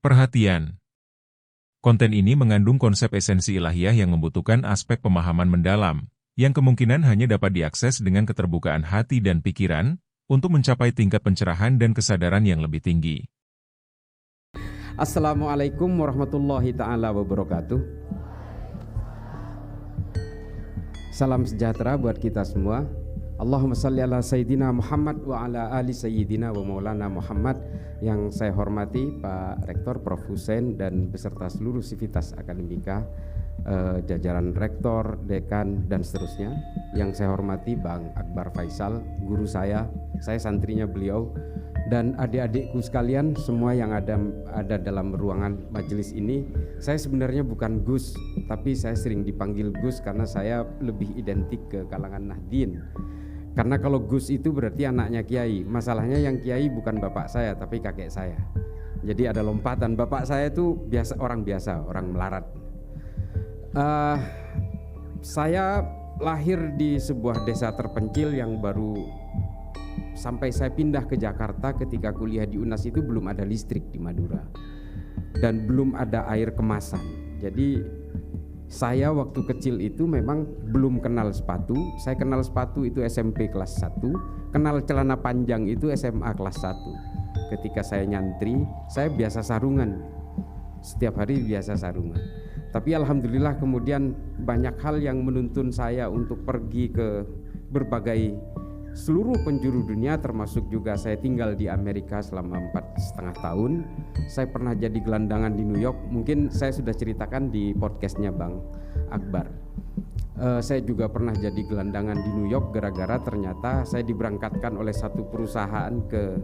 Perhatian. Konten ini mengandung konsep esensi ilahiyah yang membutuhkan aspek pemahaman mendalam, yang kemungkinan hanya dapat diakses dengan keterbukaan hati dan pikiran, untuk mencapai tingkat pencerahan dan kesadaran yang lebih tinggi. Assalamualaikum warahmatullahi ta'ala wabarakatuh. Salam sejahtera buat kita semua. Allahumma salli ala Sayyidina Muhammad wa ala ali Sayyidina wa maulana Muhammad. Yang saya hormati Pak Rektor Prof. Hussein dan beserta seluruh sivitas akademika, jajaran rektor, dekan dan seterusnya. Yang saya hormati Bang Akbar Faisal, guru saya santrinya beliau, dan adik-adikku sekalian semua yang ada dalam ruangan majelis ini. Saya sebenarnya bukan Gus, tapi saya sering dipanggil Gus karena saya lebih identik ke kalangan Nahdien. Karena kalau Gus itu berarti anaknya Kiai. Masalahnya yang Kiai bukan bapak saya tapi kakek saya. Jadi ada lompatan. Bapak saya itu orang biasa, orang melarat. Saya lahir di sebuah desa terpencil yang baru sampai saya pindah ke Jakarta. Ketika kuliah di UNAS itu belum ada listrik di Madura dan belum ada air kemasan. Jadi saya waktu kecil itu memang belum kenal sepatu. Saya kenal sepatu itu SMP kelas 1, kenal celana panjang itu SMA kelas 1. Ketika saya nyantri, saya biasa sarungan. Setiap hari biasa sarungan. Tapi alhamdulillah kemudian banyak hal yang menuntun saya untuk pergi ke berbagai seluruh penjuru dunia, termasuk juga saya tinggal di Amerika selama 4,5 tahun. Saya pernah jadi gelandangan di New York. Mungkin saya sudah ceritakan di podcastnya Bang Akbar. Saya juga pernah jadi gelandangan di New York gara-gara ternyata saya diberangkatkan oleh satu perusahaan ke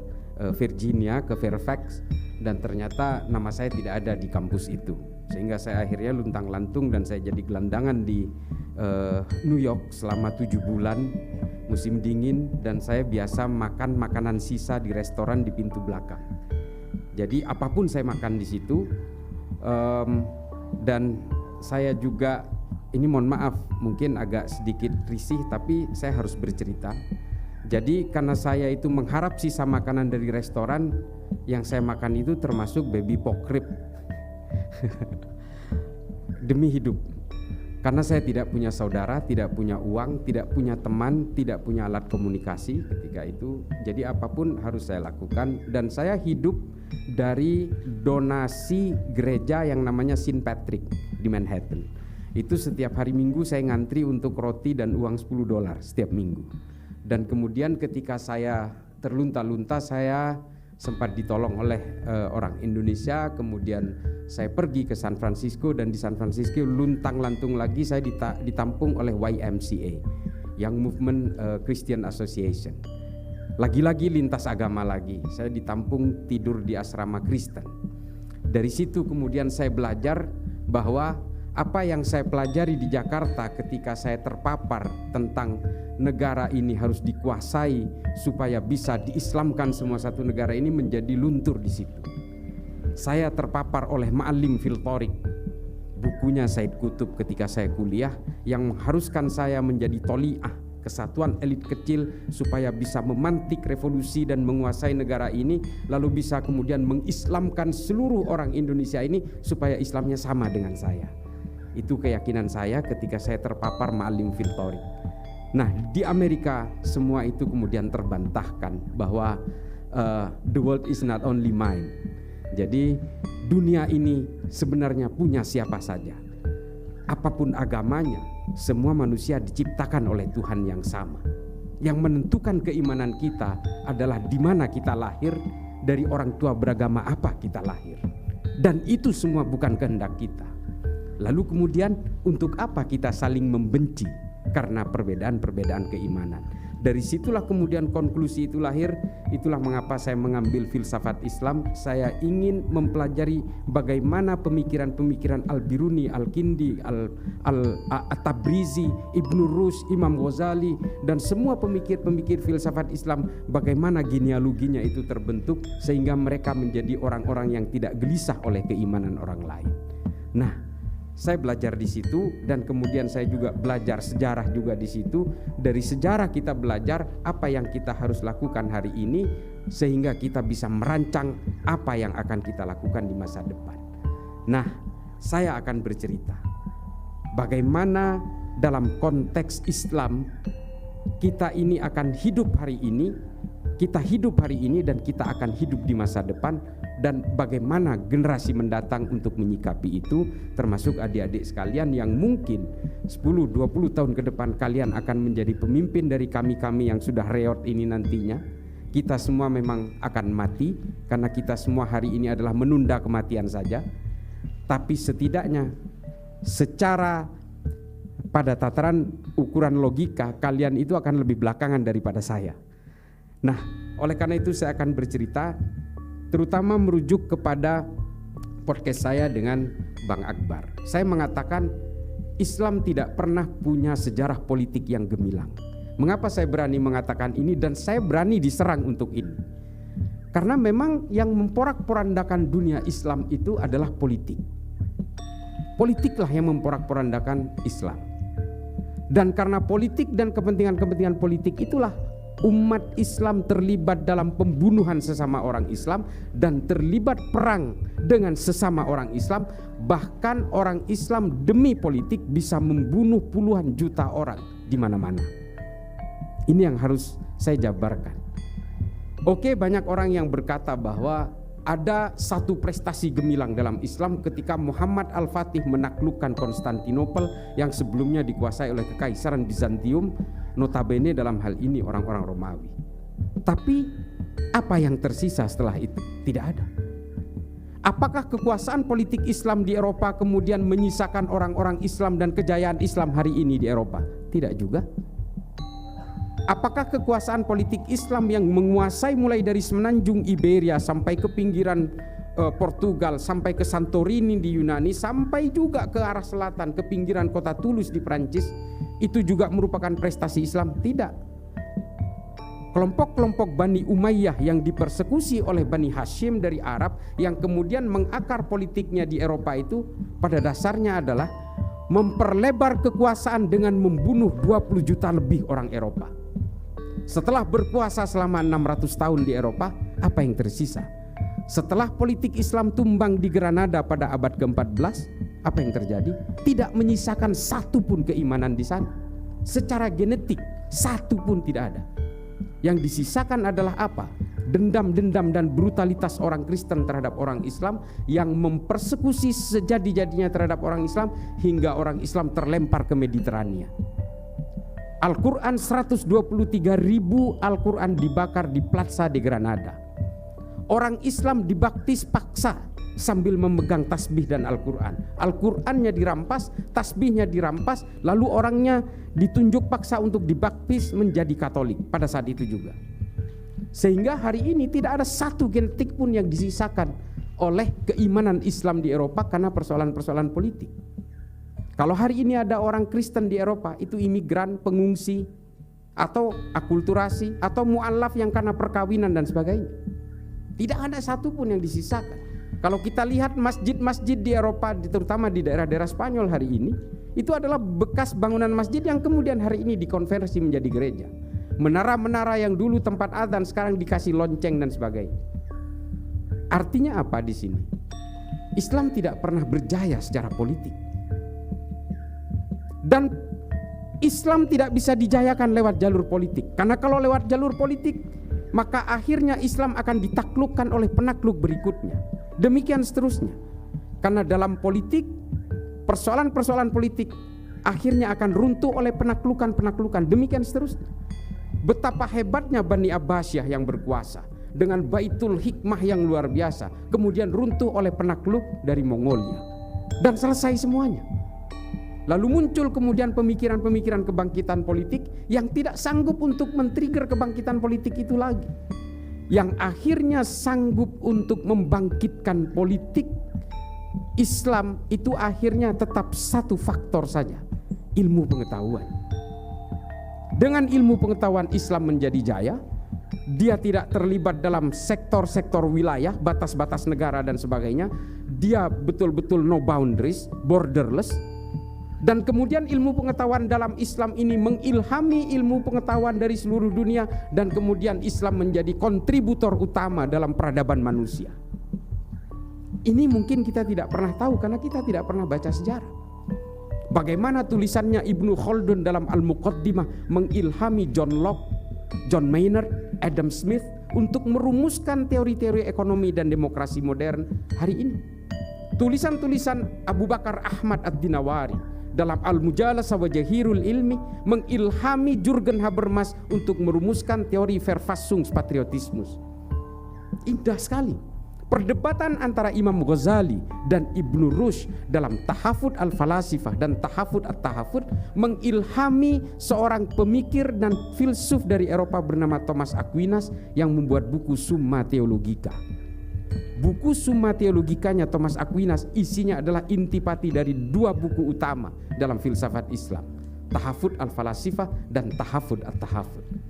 Virginia, ke Fairfax, dan ternyata nama saya tidak ada di kampus itu. Sehingga saya akhirnya luntang-lantung dan saya jadi gelandangan di New York selama 7 bulan musim dingin, dan saya biasa makan makanan sisa di restoran di pintu belakang. Jadi apapun saya makan di situ, dan saya juga, ini mohon maaf mungkin agak sedikit risih tapi saya harus bercerita. Jadi karena saya itu mengharap sisa makanan dari restoran, yang saya makan itu termasuk baby pork rib. Demi hidup. Karena saya tidak punya saudara, tidak punya uang, tidak punya teman, tidak punya alat komunikasi ketika itu. Jadi apapun harus saya lakukan, dan saya hidup dari donasi gereja yang namanya St. Patrick di Manhattan. Itu setiap hari Minggu saya ngantri untuk roti dan uang $10 setiap minggu. Dan kemudian ketika saya terlunta-lunta, saya sempat ditolong oleh orang Indonesia. Kemudian saya pergi ke San Francisco, dan di San Francisco luntang-lantung lagi saya ditampung oleh YMCA, Young Movement Christian Association. Lagi-lagi lintas agama lagi, saya ditampung tidur di asrama Kristen. Dari situ kemudian saya belajar bahwa apa yang saya pelajari di Jakarta ketika saya terpapar tentang negara ini harus dikuasai supaya bisa diislamkan semua satu negara ini, menjadi luntur di situ. Saya terpapar oleh Ma'alim fil Thoriq, bukunya Said Qutb ketika saya kuliah, yang mengharuskan saya menjadi toli'ah, kesatuan elit kecil, supaya bisa memantik revolusi dan menguasai negara ini, lalu bisa kemudian mengislamkan seluruh orang Indonesia ini supaya Islamnya sama dengan saya. Itu keyakinan saya ketika saya terpapar Ma'alim fil Thoriq. Nah, di Amerika semua itu kemudian terbantahkan bahwa the world is not only mine. Jadi dunia ini sebenarnya punya siapa saja. Apapun agamanya, semua manusia diciptakan oleh Tuhan yang sama. Yang menentukan keimanan kita adalah di mana kita lahir, dari orang tua beragama apa kita lahir. Dan itu semua bukan kehendak kita. Lalu kemudian untuk apa kita saling membenci? Karena perbedaan-perbedaan keimanan. Dari situlah kemudian konklusi itu lahir. Itulah mengapa saya mengambil filsafat Islam. Saya ingin mempelajari bagaimana pemikiran-pemikiran Al-Biruni, Al-Kindi, At-Tabrizi, Ibnu Rus, Imam Ghazali, dan semua pemikir-pemikir filsafat Islam, bagaimana genealoginya itu terbentuk sehingga mereka menjadi orang-orang yang tidak gelisah oleh keimanan orang lain. Nah, saya belajar di situ, dan kemudian saya juga belajar sejarah juga di situ. Dari sejarah kita belajar apa yang kita harus lakukan hari ini, sehingga kita bisa merancang apa yang akan kita lakukan di masa depan. Nah, saya akan bercerita bagaimana dalam konteks Islam kita ini akan hidup hari ini, dan kita akan hidup di masa depan, dan bagaimana generasi mendatang untuk menyikapi itu, termasuk adik-adik sekalian yang mungkin 10-20 tahun ke depan kalian akan menjadi pemimpin dari kami-kami yang sudah reot ini nantinya. Kita semua memang akan mati, karena kita semua hari ini adalah menunda kematian saja. Tapi setidaknya secara pada tataran ukuran logika kalian itu akan lebih belakangan daripada saya. Nah, oleh karena itu saya akan bercerita terutama merujuk kepada podcast saya dengan Bang Akbar. Saya mengatakan Islam tidak pernah punya sejarah politik yang gemilang. Mengapa saya berani mengatakan ini dan saya berani diserang untuk ini? Karena memang yang memporak-porandakan dunia Islam itu adalah politik. Politiklah yang memporak-porandakan Islam. Dan karena politik dan kepentingan-kepentingan politik itulah umat Islam terlibat dalam pembunuhan sesama orang Islam dan terlibat perang dengan sesama orang Islam. Bahkan orang Islam demi politik bisa membunuh puluhan juta orang di mana-mana. Ini yang harus saya jabarkan. Oke, banyak orang yang berkata bahwa ada satu prestasi gemilang dalam Islam ketika Muhammad Al-Fatih menaklukkan Konstantinopel yang sebelumnya dikuasai oleh Kekaisaran Bizantium, notabene dalam hal ini orang-orang Romawi. Tapi apa yang tersisa setelah itu? Tidak ada. Apakah kekuasaan politik Islam di Eropa kemudian menyisakan orang-orang Islam dan kejayaan Islam hari ini di Eropa? Tidak juga. Apakah kekuasaan politik Islam yang menguasai mulai dari semenanjung Iberia sampai ke pinggiran Portugal, sampai ke Santorini di Yunani, sampai juga ke arah selatan ke pinggiran kota Toulouse di Prancis, itu juga merupakan prestasi Islam? Tidak. Kelompok-kelompok Bani Umayyah yang dipersekusi oleh Bani Hashim dari Arab, yang kemudian mengakar politiknya di Eropa, itu pada dasarnya adalah memperlebar kekuasaan dengan membunuh 20 juta lebih orang Eropa. Setelah berkuasa selama 600 tahun di Eropa, apa yang tersisa? Setelah politik Islam tumbang di Granada pada abad ke-14, apa yang terjadi? Tidak menyisakan satu pun keimanan di sana. Secara genetik, satu pun tidak ada. Yang disisakan adalah apa? Dendam-dendam dan brutalitas orang Kristen terhadap orang Islam yang mempersekusi sejadi-jadinya terhadap orang Islam hingga orang Islam terlempar ke Mediterania. Al-Quran 123.000 Al-Quran dibakar di Plaza de Granada. Orang Islam dibaptis paksa sambil memegang tasbih dan Al-Quran. Al-Qurannya dirampas, tasbihnya dirampas, lalu orangnya ditunjuk paksa untuk dibaptis menjadi Katolik pada saat itu juga. Sehingga hari ini tidak ada satu genetik pun yang disisakan oleh keimanan Islam di Eropa karena persoalan-persoalan politik. Kalau hari ini ada orang Kristen di Eropa, itu imigran, pengungsi, atau akulturasi, atau mu'alaf yang karena perkawinan dan sebagainya. Tidak ada satupun yang disisakan. Kalau kita lihat masjid-masjid di Eropa, terutama di daerah-daerah Spanyol hari ini, itu adalah bekas bangunan masjid yang kemudian hari ini dikonversi menjadi gereja. Menara-menara yang dulu tempat adzan sekarang dikasih lonceng dan sebagainya. Artinya apa di sini? Islam tidak pernah berjaya secara politik. Dan Islam tidak bisa dijayakan lewat jalur politik. Karena kalau lewat jalur politik, maka akhirnya Islam akan ditaklukkan oleh penakluk berikutnya. Demikian seterusnya. Karena dalam politik, persoalan-persoalan politik akhirnya akan runtuh oleh penaklukan-penaklukan. Demikian seterusnya. Betapa hebatnya Bani Abbasiyah yang berkuasa dengan Baitul Hikmah yang luar biasa, kemudian runtuh oleh penakluk dari Mongolia. Dan selesai semuanya. Lalu muncul kemudian pemikiran-pemikiran kebangkitan politik yang tidak sanggup untuk men-trigger kebangkitan politik itu lagi. Yang akhirnya sanggup untuk membangkitkan politik Islam itu akhirnya tetap satu faktor saja, ilmu pengetahuan. Dengan ilmu pengetahuan Islam menjadi jaya, dia tidak terlibat dalam sektor-sektor wilayah, batas-batas negara dan sebagainya. Dia betul-betul no boundaries, borderless. Dan kemudian ilmu pengetahuan dalam Islam ini mengilhami ilmu pengetahuan dari seluruh dunia, dan kemudian Islam menjadi kontributor utama dalam peradaban manusia. Ini mungkin kita tidak pernah tahu karena kita tidak pernah baca sejarah. Bagaimana tulisannya Ibnu Khaldun dalam Al-Muqaddimah mengilhami John Locke, John Maynard, Adam Smith untuk merumuskan teori-teori ekonomi dan demokrasi modern hari ini. Tulisan-tulisan Abu Bakar Ahmad Ad-Dinawari dalam Al-Mujalasa wa Jahirul Ilmi mengilhami Jürgen Habermas untuk merumuskan teori Verfassungspatriotismus. Indah sekali. Perdebatan antara Imam Ghazali dan Ibnu Rushd dalam Tahafud Al-Falasifah dan Tahafud At-Tahafud mengilhami seorang pemikir dan filsuf dari Eropa bernama Thomas Aquinas yang membuat buku Summa Theologica. Buku Summa Theologicanya Thomas Aquinas isinya adalah intipati dari dua buku utama dalam filsafat Islam, Tahafud Al-Falasifah dan Tahafud At-Tahafud.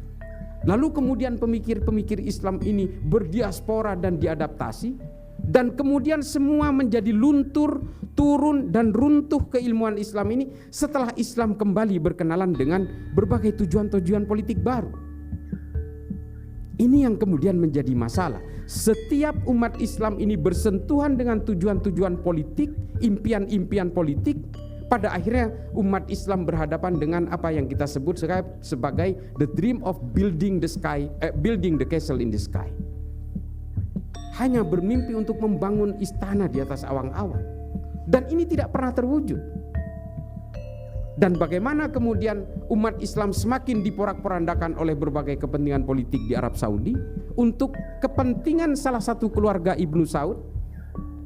Lalu kemudian pemikir-pemikir Islam ini berdiaspora dan diadaptasi, dan kemudian semua menjadi luntur, turun dan runtuh keilmuan Islam ini setelah Islam kembali berkenalan dengan berbagai tujuan-tujuan politik baru. Ini yang kemudian menjadi masalah. Setiap umat Islam ini bersentuhan dengan tujuan-tujuan politik, impian-impian politik. Pada akhirnya umat Islam berhadapan dengan apa yang kita sebut sebagai the dream of building the castle in the sky. Hanya bermimpi untuk membangun istana di atas awan-awan. Dan ini tidak pernah terwujud. Dan bagaimana kemudian umat Islam semakin diporak-porandakan oleh berbagai kepentingan politik di Arab Saudi untuk kepentingan salah satu keluarga Ibnu Saud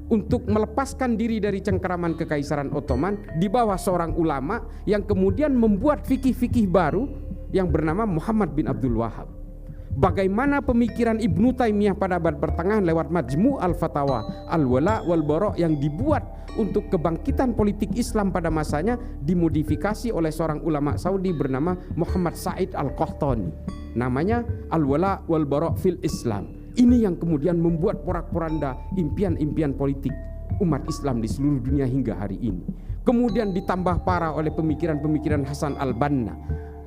untuk melepaskan diri dari cengkeraman Kekaisaran Ottoman di bawah seorang ulama yang kemudian membuat fikih-fikih baru yang bernama Muhammad bin Abdul Wahab. Bagaimana pemikiran Ibnu Taimiyah pada abad pertengahan lewat Majmu' al-Fatawa al-Wala wal-Bara yang dibuat untuk kebangkitan politik Islam pada masanya dimodifikasi oleh seorang ulama Saudi bernama Muhammad Said al-Qahtani. Namanya Al-Wala wal-Bara fil Islam. Ini yang kemudian membuat porak-poranda impian-impian politik umat Islam di seluruh dunia hingga hari ini. Kemudian ditambah parah oleh pemikiran-pemikiran Hasan al-Banna,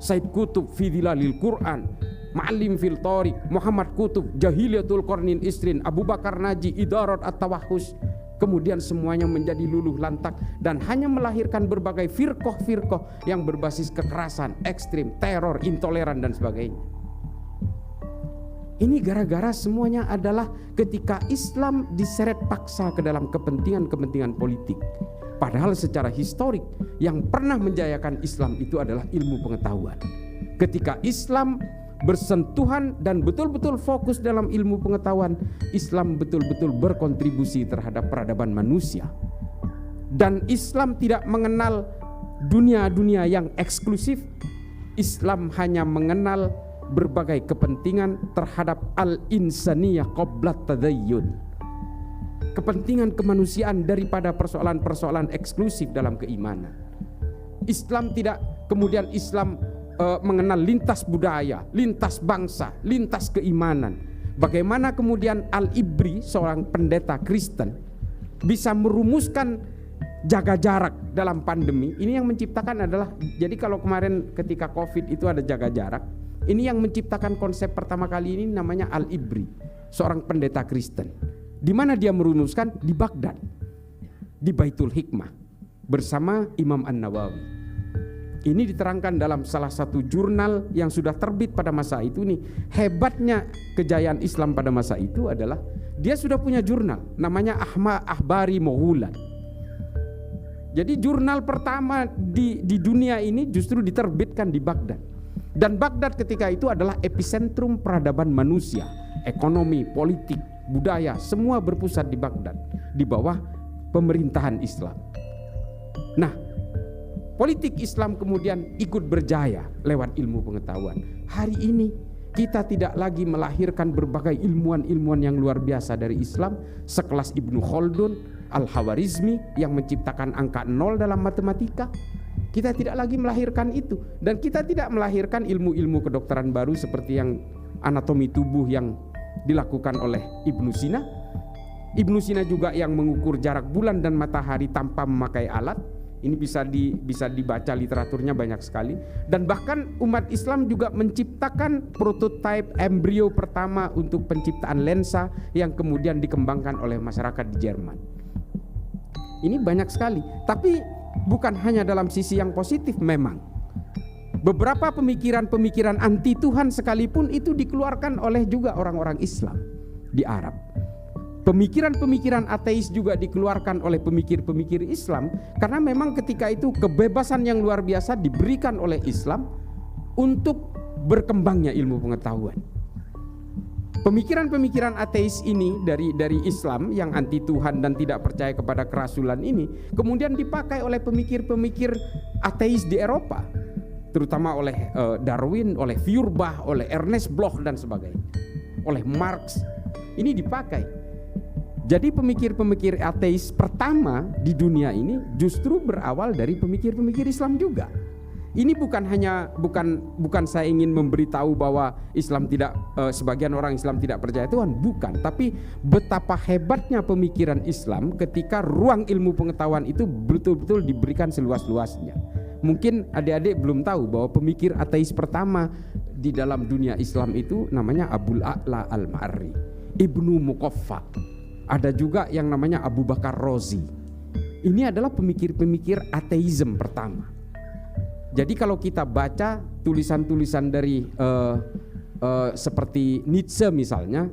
Said Qutb fi Dhilalil Quran, Ma'alim fil Tariq, Muhammad Qutb, Jahiliyatul Qarnin Isrin, Abu Bakar Naji, Idarat at-Tawahhus. Kemudian semuanya menjadi luluh lantak dan hanya melahirkan berbagai firqah-firqah yang berbasis kekerasan, ekstrim, teror, intoleran dan sebagainya. Ini gara-gara semuanya adalah ketika Islam diseret paksa ke dalam kepentingan-kepentingan politik. Padahal secara historik yang pernah menjayakan Islam itu adalah ilmu pengetahuan. Ketika Islam bersentuhan dan betul-betul fokus dalam ilmu pengetahuan, Islam betul-betul berkontribusi terhadap peradaban manusia. Dan Islam tidak mengenal dunia-dunia yang eksklusif. Islam hanya mengenal berbagai kepentingan terhadap al-insaniyah qablat tadayyun, kepentingan kemanusiaan daripada persoalan-persoalan eksklusif dalam keimanan. Islam tidak kemudian mengenal lintas budaya, lintas bangsa, lintas keimanan. Bagaimana kemudian Al-Ibri, seorang pendeta Kristen, bisa merumuskan jaga jarak dalam pandemi. Ini yang menciptakan adalah, jadi kalau kemarin ketika Covid itu ada jaga jarak, ini yang menciptakan konsep pertama kali ini namanya Al-Ibri, seorang pendeta Kristen. Di mana dia merumuskan? Di Baghdad, di Baitul Hikmah bersama Imam An-Nawawi. Ini diterangkan dalam salah satu jurnal yang sudah terbit pada masa itu. Nih, hebatnya kejayaan Islam pada masa itu adalah dia sudah punya jurnal namanya Ahbari Moghulan. Jadi jurnal pertama di dunia ini justru diterbitkan di Baghdad. Dan Baghdad ketika itu adalah epicentrum peradaban manusia, ekonomi, politik, budaya, semua berpusat di Baghdad di bawah pemerintahan Islam. Nah, politik Islam kemudian ikut berjaya lewat ilmu pengetahuan. Hari ini kita tidak lagi melahirkan berbagai ilmuwan-ilmuwan yang luar biasa dari Islam, sekelas Ibnu Khaldun, Al-Khawarizmi yang menciptakan angka 0 dalam matematika. Kita tidak lagi melahirkan itu, dan kita tidak melahirkan ilmu-ilmu kedokteran baru seperti yang anatomi tubuh yang dilakukan oleh Ibnu Sina. Ibnu Sina juga yang mengukur jarak bulan dan matahari tanpa memakai alat. Ini bisa dibaca literaturnya banyak sekali. Dan bahkan umat Islam juga menciptakan prototipe embrio pertama untuk penciptaan lensa yang kemudian dikembangkan oleh masyarakat di Jerman. Ini banyak sekali. Tapi bukan hanya dalam sisi yang positif memang. Beberapa pemikiran-pemikiran anti Tuhan sekalipun itu dikeluarkan oleh juga orang-orang Islam di Arab. Pemikiran-pemikiran ateis juga dikeluarkan oleh pemikir-pemikir Islam, karena memang ketika itu kebebasan yang luar biasa diberikan oleh Islam untuk berkembangnya ilmu pengetahuan. Pemikiran-pemikiran ateis ini dari Islam yang anti Tuhan dan tidak percaya kepada kerasulan ini kemudian dipakai oleh pemikir-pemikir ateis di Eropa, terutama oleh Darwin, oleh Feuerbach, oleh Ernest Bloch dan sebagainya, oleh Marx. Ini dipakai. Jadi pemikir-pemikir ateis pertama di dunia ini justru berawal dari pemikir-pemikir Islam juga. Ini bukan saya ingin memberitahu bahwa Islam tidak sebagian orang Islam tidak percaya Tuhan, bukan, tapi betapa hebatnya pemikiran Islam ketika ruang ilmu pengetahuan itu betul-betul diberikan seluas-luasnya. Mungkin adik-adik belum tahu bahwa pemikir ateis pertama di dalam dunia Islam itu namanya Abul A'la Al-Ma'arri, Ibnu Muqaffa. Ada juga yang namanya Abu Bakar Razi. Ini adalah pemikir-pemikir ateisme pertama. Jadi kalau kita baca tulisan-tulisan dari seperti Nietzsche misalnya,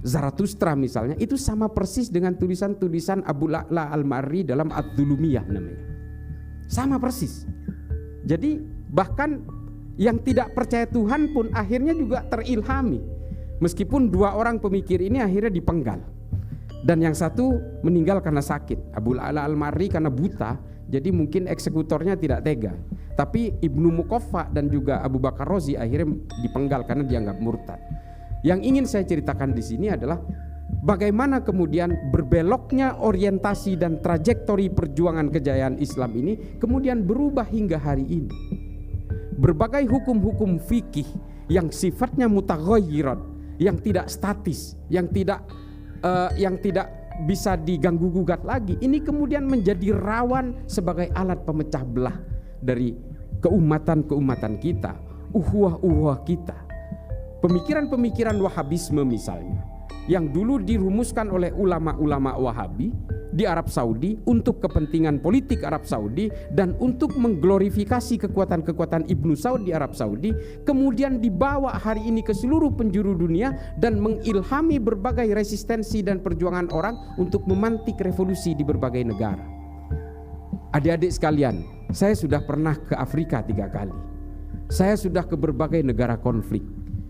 Zarathustra misalnya, itu sama persis dengan tulisan-tulisan Abu A'la Al-Ma'arri dalam Ad-Dhulumiyah namanya. Sama persis. Jadi bahkan yang tidak percaya Tuhan pun akhirnya juga terilhami. Meskipun dua orang pemikir ini akhirnya dipenggal. Dan yang satu meninggal karena sakit, Abu A'la Al-Ma'arri karena buta, jadi mungkin eksekutornya tidak tega. Tapi Ibnu Muqaffa dan juga Abu Bakar Razi akhirnya dipenggal karena dianggap murtad. Yang ingin saya ceritakan di sini adalah bagaimana kemudian berbeloknya orientasi dan trajektori perjuangan kejayaan Islam ini kemudian berubah hingga hari ini. Berbagai hukum-hukum fikih yang sifatnya mutaghayyirat, yang tidak statis, yang tidak bisa diganggu gugat lagi, ini kemudian menjadi rawan sebagai alat pemecah belah dari keumatan kita, uhuah kita. Pemikiran-pemikiran Wahabisme misalnya, yang dulu dirumuskan oleh ulama-ulama Wahabi di Arab Saudi untuk kepentingan politik Arab Saudi dan untuk mengglorifikasi kekuatan-kekuatan Ibnu Saud di Arab Saudi, kemudian dibawa hari ini ke seluruh penjuru dunia dan mengilhami berbagai resistensi dan perjuangan orang untuk memantik revolusi di berbagai negara. Adik-adik sekalian, saya sudah pernah ke Afrika 3 kali. Saya sudah ke berbagai negara konflik,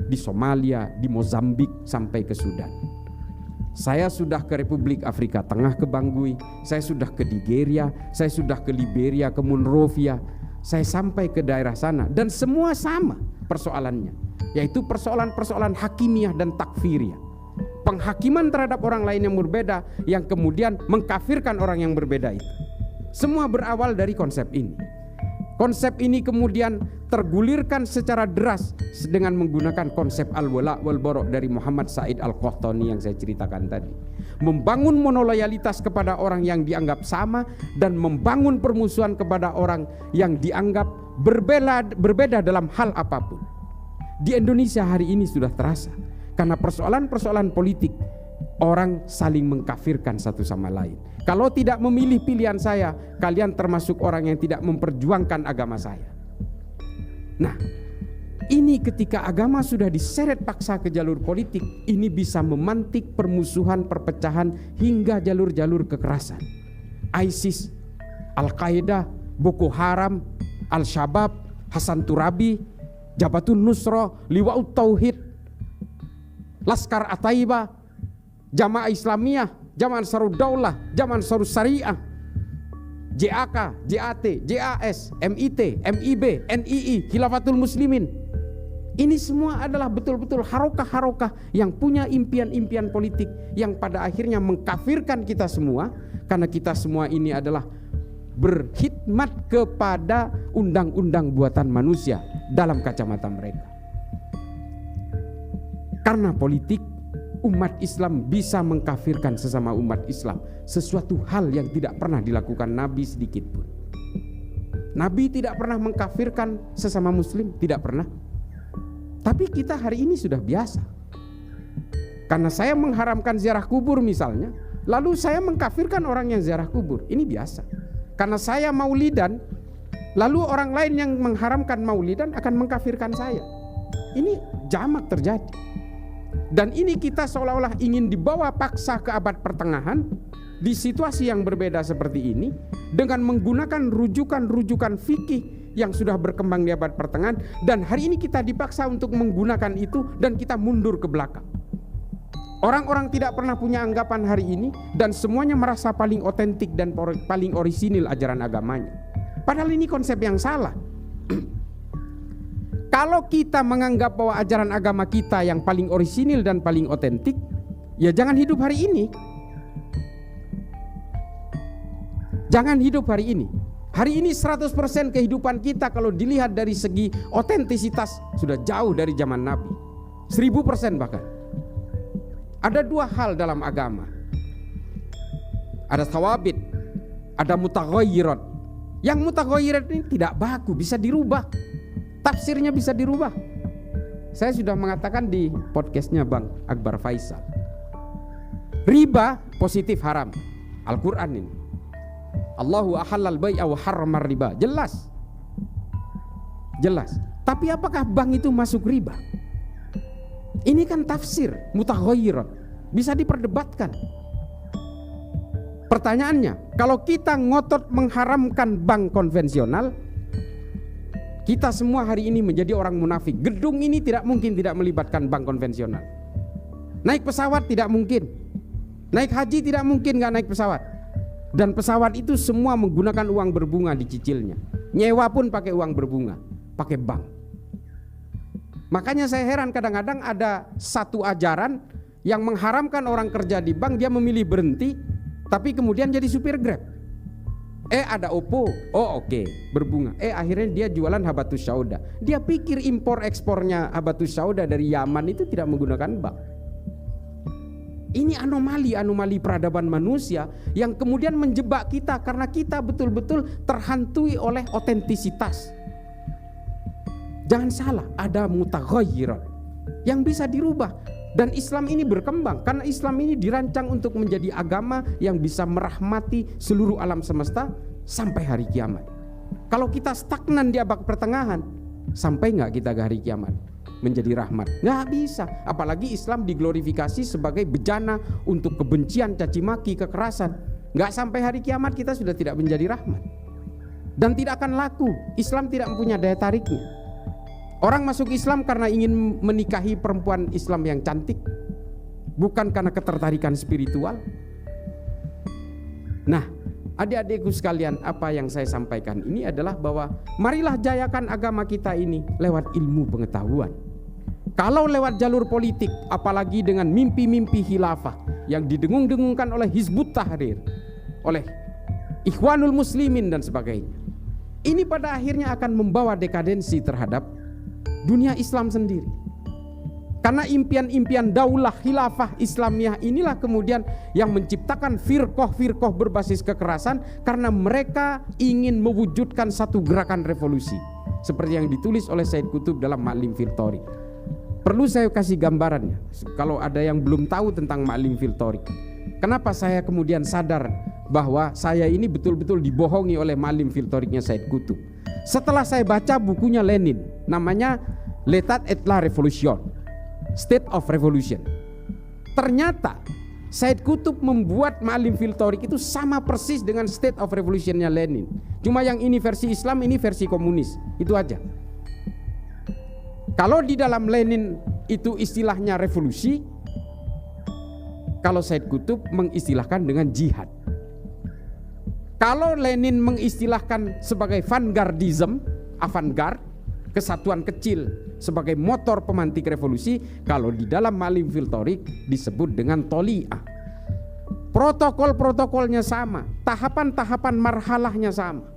di Somalia, di Mozambik sampai ke Sudan. Saya sudah ke Republik Afrika Tengah, ke Bangui. Saya sudah ke Nigeria. Saya sudah ke Liberia, ke Monrovia. Saya sampai ke daerah sana. Dan semua sama persoalannya, yaitu persoalan-persoalan hakimiyah dan takfiriyah. Penghakiman terhadap orang lain yang berbeda, yang kemudian mengkafirkan orang yang berbeda itu. Semua berawal dari konsep ini. Konsep ini kemudian tergulirkan secara deras dengan menggunakan konsep al-wala wal bara dari Muhammad Said Al-Qahtani yang saya ceritakan tadi. Membangun monoloyalitas kepada orang yang dianggap sama dan membangun permusuhan kepada orang yang dianggap berbeda dalam hal apapun. Di Indonesia hari ini sudah terasa, karena persoalan-persoalan politik orang saling mengkafirkan satu sama lain. Kalau tidak memilih pilihan saya, kalian termasuk orang yang tidak memperjuangkan agama saya. Nah, ini ketika agama sudah diseret paksa ke jalur politik, ini bisa memantik permusuhan, perpecahan hingga jalur-jalur kekerasan. ISIS, Al-Qaeda, Boko Haram, Al-Shabaab, Hasan Turabi, Jabhatun Nusra, Liwa'ut Tauhid, Laskar At-Taibah, Jamaah Islamiyah, Jamaah Ansarud Daulah, Jamaah Ansarud Syariah, JAK, JAT, JAS, MIT, MIB, NII, Khilafatul Muslimin. Ini semua adalah betul-betul harokah-harokah yang punya impian-impian politik yang pada akhirnya mengkafirkan kita semua, karena kita semua ini adalah berkhidmat kepada undang-undang buatan manusia dalam kacamata mereka. Karena politik, umat Islam bisa mengkafirkan sesama umat Islam, sesuatu hal yang tidak pernah dilakukan Nabi sedikit pun. Nabi tidak pernah mengkafirkan sesama muslim, tidak pernah. Tapi kita hari ini sudah biasa. Karena saya mengharamkan ziarah kubur misalnya, lalu saya mengkafirkan orang yang ziarah kubur. Ini biasa. Karena saya maulidan, lalu orang lain yang mengharamkan maulidan akan mengkafirkan saya. Ini jamak terjadi. Dan ini kita seolah-olah ingin dibawa paksa ke abad pertengahan di situasi yang berbeda seperti ini, dengan menggunakan rujukan-rujukan fikih yang sudah berkembang di abad pertengahan, dan hari ini kita dipaksa untuk menggunakan itu dan kita mundur ke belakang. Orang-orang tidak pernah punya anggapan hari ini dan semuanya merasa paling otentik dan paling orisinil ajaran agamanya. Padahal ini konsep yang salah. Kalau kita menganggap bahwa ajaran agama kita yang paling orisinil dan paling otentik, ya jangan hidup hari ini. Jangan hidup hari ini. Hari ini 100% kehidupan kita kalau dilihat dari segi otentisitas sudah jauh dari zaman Nabi. 1000% bahkan. Ada dua hal dalam agama. Ada thawabit, ada mutaghayyirat. Yang mutaghayyirat ini tidak baku, bisa dirubah. Tafsirnya bisa dirubah. Saya sudah mengatakan di podcastnya Bang Akbar Faisal. Riba positif haram. Al-Quran ini. Allahu ahallal bai'a wa harramar riba. Jelas. Jelas. Tapi apakah bank itu masuk riba? Ini kan tafsir mutaghayyirat. Bisa diperdebatkan. Pertanyaannya, kalau kita ngotot mengharamkan bank konvensional, kita semua hari ini menjadi orang munafik. Gedung ini tidak mungkin tidak melibatkan bank konvensional. Naik pesawat tidak mungkin. Naik haji tidak mungkin nggak naik pesawat. Dan pesawat itu semua menggunakan uang berbunga dicicilnya. Nyewa pun pakai uang berbunga, pakai bank. Makanya saya heran kadang-kadang ada satu ajaran yang mengharamkan orang kerja di bank, dia memilih berhenti, tapi kemudian jadi supir Grab. Ada Oppo, oke, berbunga. Akhirnya dia jualan habatus sauda. Dia pikir impor ekspornya habatus sauda dari Yaman itu tidak menggunakan bank. Ini anomali peradaban manusia yang kemudian menjebak kita karena kita betul-betul terhantui oleh otentisitas. Jangan salah, ada mutaghayyirat yang bisa dirubah. Dan Islam ini berkembang karena Islam ini dirancang untuk menjadi agama yang bisa merahmati seluruh alam semesta sampai hari kiamat. Kalau kita stagnan di abad pertengahan, sampai nggak kita ke hari kiamat menjadi rahmat? Nggak bisa. Apalagi Islam diglorifikasi sebagai bejana untuk kebencian, caci maki, kekerasan. Nggak sampai hari kiamat kita sudah tidak menjadi rahmat. Dan tidak akan laku. Islam tidak mempunyai daya tariknya. Orang masuk Islam karena ingin menikahi perempuan Islam yang cantik, bukan karena ketertarikan spiritual. Nah, adik-adikku sekalian, apa yang saya sampaikan ini adalah bahwa marilah jayakan agama kita ini lewat ilmu pengetahuan. Kalau lewat jalur politik, apalagi dengan mimpi-mimpi khilafah yang didengung-dengungkan oleh Hizbut Tahrir, oleh Ikhwanul Muslimin dan sebagainya, ini pada akhirnya akan membawa dekadensi terhadap dunia Islam sendiri. Karena impian-impian daulah khilafah Islamiyah inilah kemudian yang menciptakan firqah-firqah berbasis kekerasan, karena mereka ingin mewujudkan satu gerakan revolusi seperti yang ditulis oleh Said Qutb dalam Ma'lim fil Thariq. Perlu saya kasih gambarannya kalau ada yang belum tahu tentang Ma'lim fil Thariq. Kenapa saya kemudian sadar bahwa saya ini betul-betul dibohongi oleh Ma'lim fil Thariqnya Said Qutb. Setelah saya baca bukunya Lenin, namanya L'état et la Révolution, State of Revolution. Ternyata Said Qutb membuat Ma'lim fil Thariq itu sama persis dengan State of Revolutionnya Lenin. Cuma yang ini versi Islam, ini versi komunis. Itu aja. Kalau di dalam Lenin itu istilahnya revolusi, kalau Said Qutb mengistilahkan dengan jihad. Kalau Lenin mengistilahkan sebagai vanguardism, avant-garde, kesatuan kecil sebagai motor pemantik revolusi, kalau di dalam Ma'lim fil Thariq disebut dengan toli'ah. Protokol-protokolnya sama, tahapan-tahapan marhalahnya sama.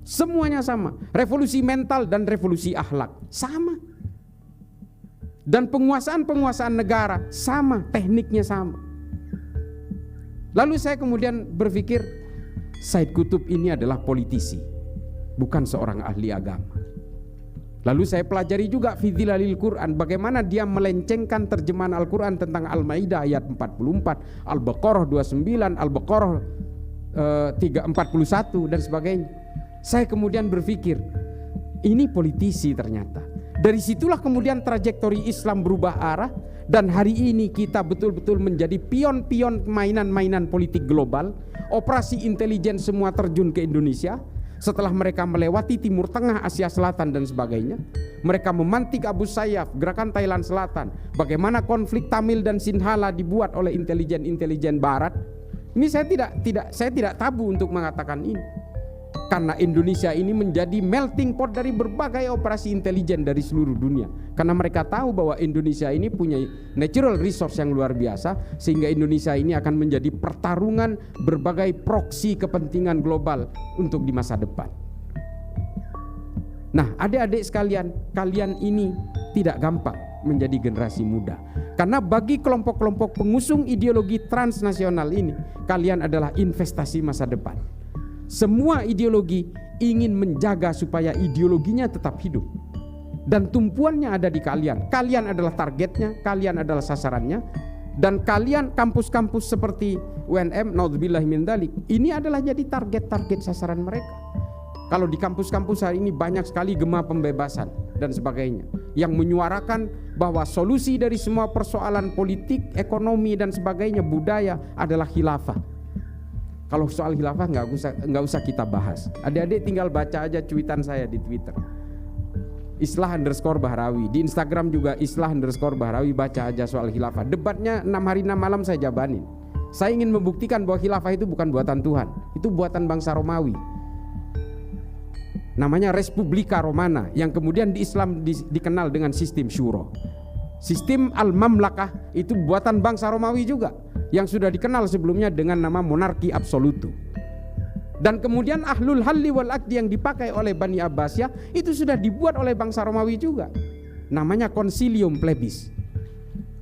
Semuanya sama, revolusi mental dan revolusi akhlak sama. Dan penguasaan-penguasaan negara sama, tekniknya sama. Lalu saya kemudian berpikir, Said Qutb ini adalah politisi. bukan seorang ahli agama. Lalu saya pelajari juga fi dhilalil Quran, bagaimana dia melencengkan terjemahan Al-Quran tentang Al-Maidah ayat 44, Al-Baqarah 29, Al-Baqarah 341 dan sebagainya. Saya kemudian berpikir, ini politisi ternyata. Dari situlah kemudian trajektori Islam berubah arah, dan hari ini kita betul-betul menjadi pion-pion mainan-mainan politik global. Operasi intelijen semua terjun ke Indonesia. Setelah mereka melewati Timur Tengah, Asia Selatan dan sebagainya, mereka memantik Abu Sayyaf, gerakan Thailand Selatan. Bagaimana konflik Tamil dan Sinhala dibuat oleh intelijen Barat. Ini saya tidak tabu untuk mengatakan ini. Karena Indonesia ini menjadi melting pot dari berbagai operasi intelijen dari seluruh dunia. Karena mereka tahu bahwa Indonesia ini punya natural resource yang luar biasa, sehingga Indonesia ini akan menjadi pertarungan berbagai proksi kepentingan global untuk di masa depan. Nah, adik-adik sekalian, kalian ini tidak gampang menjadi generasi muda. Karena bagi kelompok-kelompok pengusung ideologi transnasional ini, kalian adalah investasi masa depan. Semua ideologi ingin menjaga supaya ideologinya tetap hidup. Dan tumpuannya ada di kalian. Kalian adalah targetnya, kalian adalah sasarannya. Dan kalian kampus-kampus seperti UNM, naudzubillah min dzalik, ini adalah jadi target-target sasaran mereka. Kalau di kampus-kampus hari ini banyak sekali gema pembebasan dan sebagainya, yang menyuarakan bahwa solusi dari semua persoalan politik, ekonomi dan sebagainya, budaya adalah khilafah. Kalau soal khilafah nggak usah kita bahas. Adik-adik tinggal baca aja cuitan saya di Twitter. Islah_Bahrawi. Di Instagram juga Islah_Bahrawi. Baca aja soal khilafah. Debatnya 6 hari 6 malam saya jabanin. Saya ingin membuktikan bahwa khilafah itu bukan buatan Tuhan. Itu buatan bangsa Romawi. Namanya Respublika Romana, yang kemudian di Islam dikenal dengan sistem syuro. Sistem Al-Mamlakah itu buatan bangsa Romawi juga, yang sudah dikenal sebelumnya dengan nama monarki absolutu. Dan kemudian Ahlul Halli wal Aqdi yang dipakai oleh Bani Abbasiyah itu sudah dibuat oleh bangsa Romawi juga, namanya Concilium Plebis.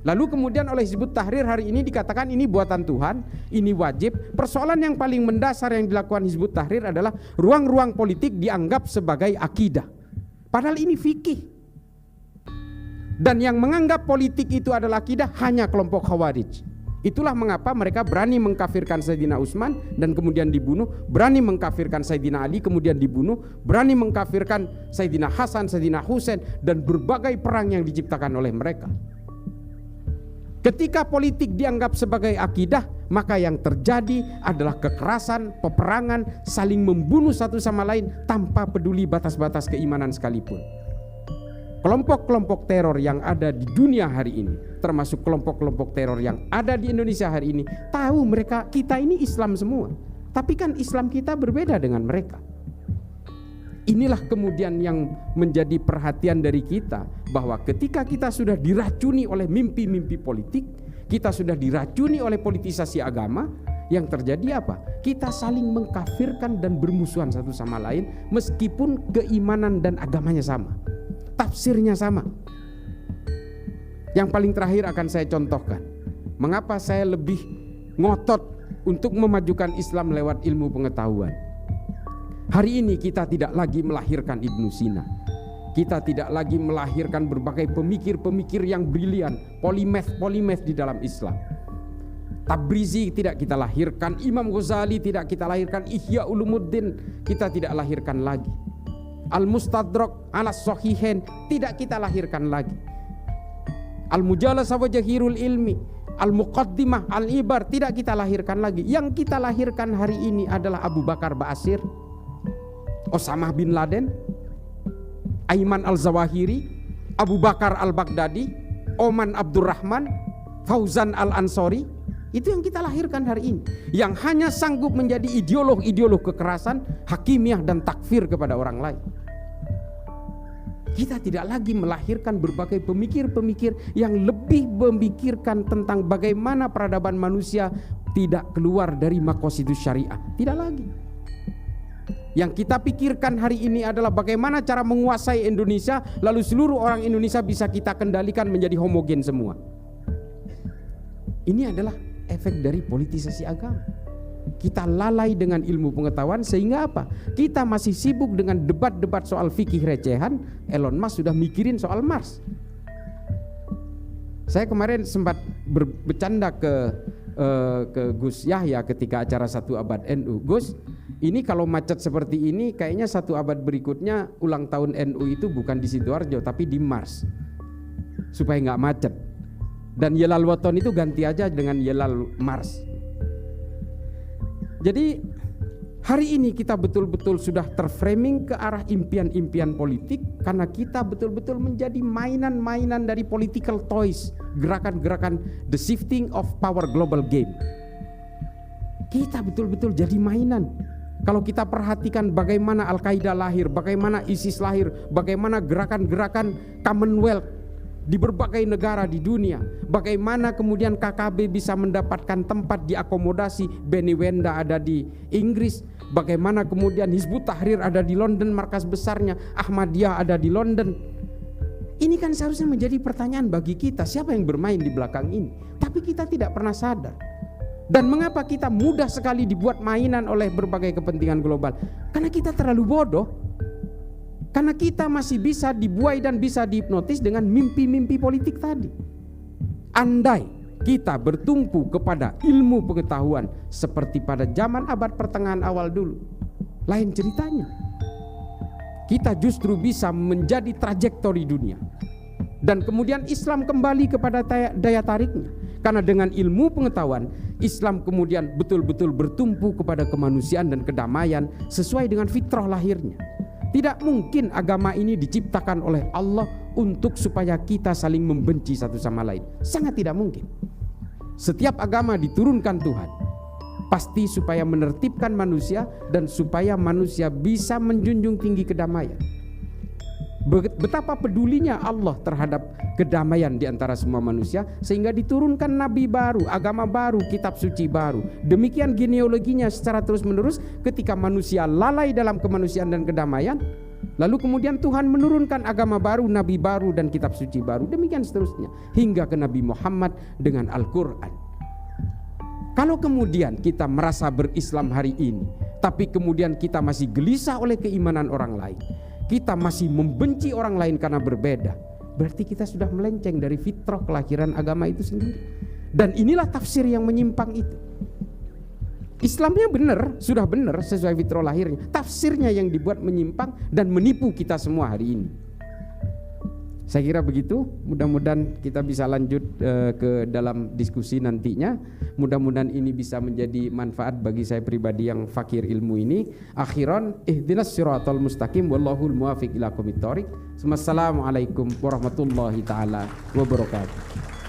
Lalu kemudian oleh Hizbut Tahrir hari ini dikatakan ini buatan Tuhan, ini wajib. Persoalan yang paling mendasar yang dilakukan Hizbut Tahrir adalah ruang-ruang politik dianggap sebagai akidah, padahal ini fikih. Dan yang menganggap politik itu adalah akidah hanya kelompok Khawarij. Itulah mengapa mereka berani mengkafirkan Sayyidina Utsman dan kemudian dibunuh, berani mengkafirkan Sayyidina Ali kemudian dibunuh, berani mengkafirkan Sayyidina Hasan, Sayyidina Husain, dan berbagai perang yang diciptakan oleh mereka. Ketika politik dianggap sebagai akidah, maka yang terjadi adalah kekerasan, peperangan, saling membunuh satu sama lain tanpa peduli batas-batas keimanan sekalipun. Kelompok-kelompok teror yang ada di dunia hari ini, termasuk kelompok-kelompok teror yang ada di Indonesia hari ini, tahu mereka, kita ini Islam semua, tapi kan Islam kita berbeda dengan mereka. Inilah kemudian yang menjadi perhatian dari kita, bahwa ketika kita sudah diracuni oleh mimpi-mimpi politik, kita sudah diracuni oleh politisasi agama, yang terjadi apa? Kita saling mengkafirkan dan bermusuhan satu sama lain, meskipun keimanan dan agamanya sama, tafsirnya sama. Yang paling terakhir akan saya contohkan mengapa saya lebih ngotot untuk memajukan Islam lewat ilmu pengetahuan. Hari ini kita tidak lagi melahirkan Ibnu Sina, kita tidak lagi melahirkan berbagai pemikir-pemikir yang brilian, polimath di dalam Islam. Tabrizi tidak kita lahirkan, Imam Ghazali tidak kita lahirkan, Ihya Ulumuddin kita tidak lahirkan lagi, Al-Mustadrak ala Sahihain tidak kita lahirkan lagi, Al-Mujalasah wa Jahirul Ilmi, Al-Muqaddimah, Al-Ibar tidak kita lahirkan lagi. Yang kita lahirkan hari ini adalah Abu Bakar Ba'asyir, Osamah bin Laden, Aiman Al-Zawahiri, Abu Bakar Al-Baghdadi, Oman Abdurrahman, Fauzan Al-Ansori. Itu yang kita lahirkan hari ini, yang hanya sanggup menjadi ideolog kekerasan, hakimiyah dan takfir kepada orang lain. Kita tidak lagi melahirkan berbagai pemikir-pemikir yang lebih memikirkan tentang bagaimana peradaban manusia tidak keluar dari maqasidus syariah. Tidak lagi. Yang kita pikirkan hari ini adalah bagaimana cara menguasai Indonesia, lalu seluruh orang Indonesia bisa kita kendalikan menjadi homogen semua. Ini adalah efek dari politisasi agama. Kita lalai dengan ilmu pengetahuan sehingga apa? Kita masih sibuk dengan debat-debat soal fikih recehan. Elon Musk sudah mikirin soal Mars. Saya kemarin sempat bercanda ke Gus Yahya ketika acara 1 abad NU. Gus, ini kalau macet seperti ini kayaknya 1 abad berikutnya ulang tahun NU itu bukan di Sidoarjo tapi di Mars, supaya nggak macet. Dan Yelal Waton itu ganti aja dengan Yelal Mars. Jadi hari ini kita betul-betul sudah terframing ke arah impian-impian politik karena kita betul-betul menjadi mainan-mainan dari political toys, gerakan-gerakan the shifting of power global game. Kita betul-betul jadi mainan. Kalau kita perhatikan bagaimana Al-Qaeda lahir, bagaimana ISIS lahir, bagaimana gerakan-gerakan Commonwealth di berbagai negara di dunia, bagaimana kemudian KKB bisa mendapatkan tempat diakomodasi, Beni Wenda ada di Inggris, bagaimana kemudian Hizbut Tahrir ada di London, markas besarnya, Ahmadiyah ada di London. Ini kan seharusnya menjadi pertanyaan bagi kita, siapa yang bermain di belakang ini? Tapi kita tidak pernah sadar. Dan mengapa kita mudah sekali dibuat mainan oleh berbagai kepentingan global? Karena kita terlalu bodoh. Karena kita masih bisa dibuai dan bisa dihipnotis dengan mimpi-mimpi politik tadi. Andai kita bertumpu kepada ilmu pengetahuan seperti pada zaman abad pertengahan awal dulu, lain ceritanya. Kita justru bisa menjadi trajektori dunia. Dan kemudian Islam kembali kepada daya tariknya. Karena dengan ilmu pengetahuan, Islam kemudian betul-betul bertumpu kepada kemanusiaan dan kedamaian sesuai dengan fitrah lahirnya. Tidak mungkin agama ini diciptakan oleh Allah untuk supaya kita saling membenci satu sama lain. Sangat tidak mungkin. Setiap agama diturunkan Tuhan pasti supaya menertibkan manusia dan supaya manusia bisa menjunjung tinggi kedamaian. Betapa pedulinya Allah terhadap kedamaian di antara semua manusia sehingga diturunkan nabi baru, agama baru, kitab suci baru. Demikian genealoginya secara terus-menerus ketika manusia lalai dalam kemanusiaan dan kedamaian, lalu kemudian Tuhan menurunkan agama baru, nabi baru dan kitab suci baru. Demikian seterusnya hingga ke Nabi Muhammad dengan Al-Qur'an. Kalau kemudian kita merasa berislam hari ini, tapi kemudian kita masih gelisah oleh keimanan orang lain, kita masih membenci orang lain karena berbeda, berarti kita sudah melenceng dari fitrah kelahiran agama itu sendiri. Dan inilah tafsir yang menyimpang itu. Islamnya benar, sudah benar sesuai fitrah lahirnya. Tafsirnya yang dibuat menyimpang dan menipu kita semua hari ini. Saya kira begitu. Mudah-mudahan kita bisa lanjut ke dalam diskusi nantinya. Mudah-mudahan ini bisa menjadi manfaat bagi saya pribadi yang fakir ilmu ini. Akhiran, ihdinas siratal mustaqim wallahul muwafiq ila aqwamit thoriq. Wassalamualaikum warahmatullahi taala wabarakatuh.